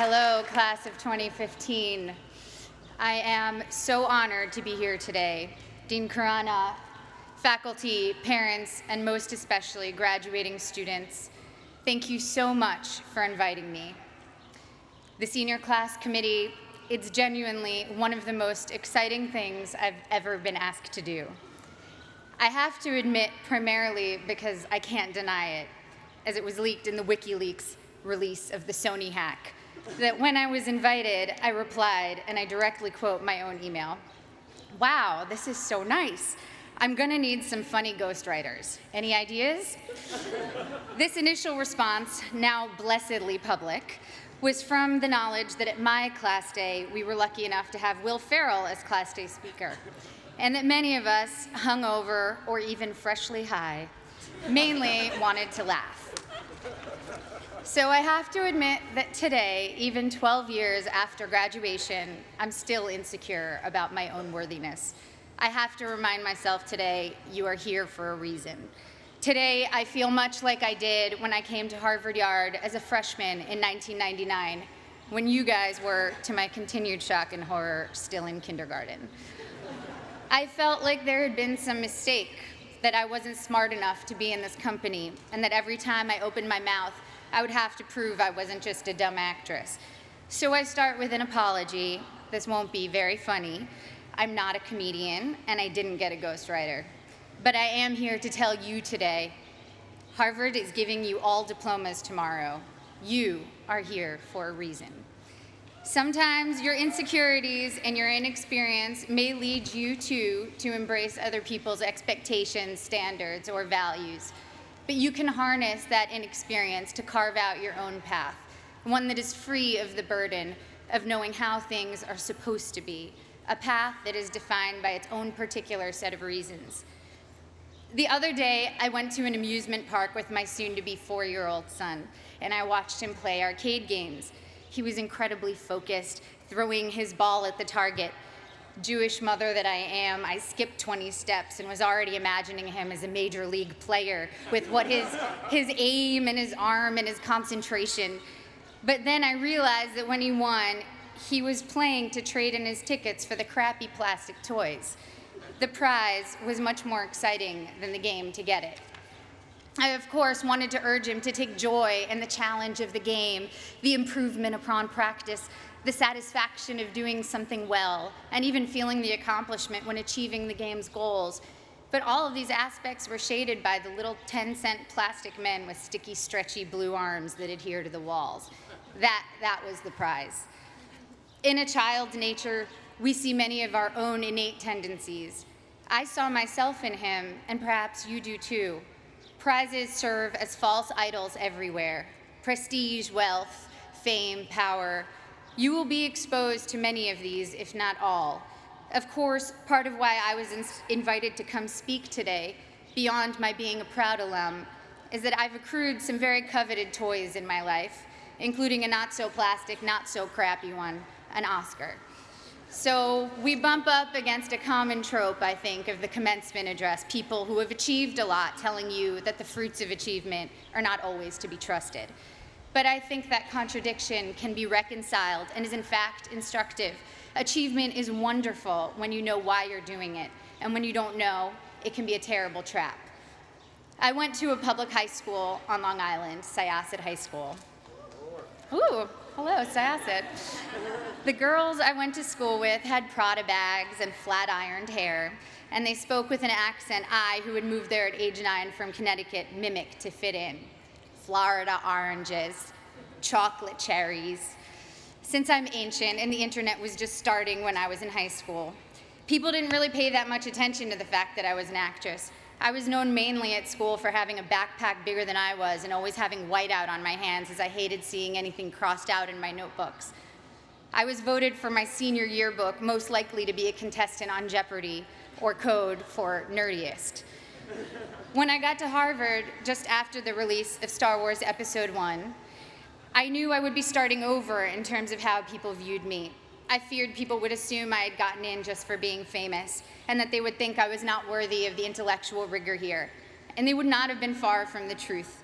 Hello, class of 2015. I am so honored to be here today. Dean Khurana, faculty, parents, and most especially graduating students, thank you so much for inviting me. The senior class committee, it's genuinely one of the most exciting things I've ever been asked to do. I have to admit, primarily because I can't deny it, as it was leaked in the WikiLeaks release of the Sony hack, that when I was invited, I replied, and I directly quote my own email, "Wow, this is so nice. I'm gonna need some funny ghostwriters. Any ideas?" This initial response, now blessedly public, was from the knowledge that at my class day, we were lucky enough to have Will Ferrell as class day speaker, and that many of us, hungover or even freshly high, mainly wanted to laugh. So I have to admit that today, even 12 years after graduation, I'm still insecure about my own worthiness. I have to remind myself today, you are here for a reason. Today, I feel much like I did when I came to Harvard Yard as a freshman in 1999, when you guys were, to my continued shock and horror, still in kindergarten. I felt like there had been some mistake, that I wasn't smart enough to be in this company, and that every time I opened my mouth, I would have to prove I wasn't just a dumb actress. So I start with an apology. This won't be very funny. I'm not a comedian, and I didn't get a ghostwriter. But I am here to tell you today, Harvard is giving you all diplomas tomorrow. You are here for a reason. Sometimes your insecurities and your inexperience may lead you to embrace other people's expectations, standards, or values. But you can harness that inexperience to carve out your own path, one that is free of the burden of knowing how things are supposed to be, a path that is defined by its own particular set of reasons. The other day, I went to an amusement park with my soon-to-be 4-year-old son, and I watched him play arcade games. He was incredibly focused, throwing his ball at the target. Jewish mother that I am, I skipped 20 steps and was already imagining him as a major league player with what his aim and his arm and his concentration. But then I realized that when he won, he was playing to trade in his tickets for the crappy plastic toys. The prize was much more exciting than the game to get it. I, of course, wanted to urge him to take joy in the challenge of the game, the improvement upon practice, the satisfaction of doing something well, and even feeling the accomplishment when achieving the game's goals. But all of these aspects were shaded by the little 10-cent plastic men with sticky, stretchy blue arms that adhere to the walls. That was the prize. In a child's nature, we see many of our own innate tendencies. I saw myself in him, and perhaps you do too. Prizes serve as false idols everywhere. Prestige, wealth, fame, power. You will be exposed to many of these, if not all. Of course, part of why I was invited to come speak today, beyond my being a proud alum, is that I've accrued some very coveted toys in my life, including a not-so-plastic, not-so-crappy one, an Oscar. So we bump up against a common trope, I think, of the commencement address, people who have achieved a lot telling you that the fruits of achievement are not always to be trusted. But I think that contradiction can be reconciled and is in fact instructive. Achievement is wonderful when you know why you're doing it, and when you don't know, it can be a terrible trap. I went to a public high school on Long Island, Syosset High School. Ooh, hello, Syosset. The girls I went to school with had Prada bags and flat-ironed hair, and they spoke with an accent I, who had moved there at age 9 from Connecticut, mimicked to fit in. Florida oranges, chocolate cherries. Since I'm ancient and the internet was just starting when I was in high school, people didn't really pay that much attention to the fact that I was an actress. I was known mainly at school for having a backpack bigger than I was and always having whiteout on my hands, as I hated seeing anything crossed out in my notebooks. I was voted for my senior yearbook most likely to be a contestant on Jeopardy, or code for nerdiest. When I got to Harvard, just after the release of Star Wars Episode 1, I knew I would be starting over in terms of how people viewed me. I feared people would assume I had gotten in just for being famous, and that they would think I was not worthy of the intellectual rigor here. And they would not have been far from the truth.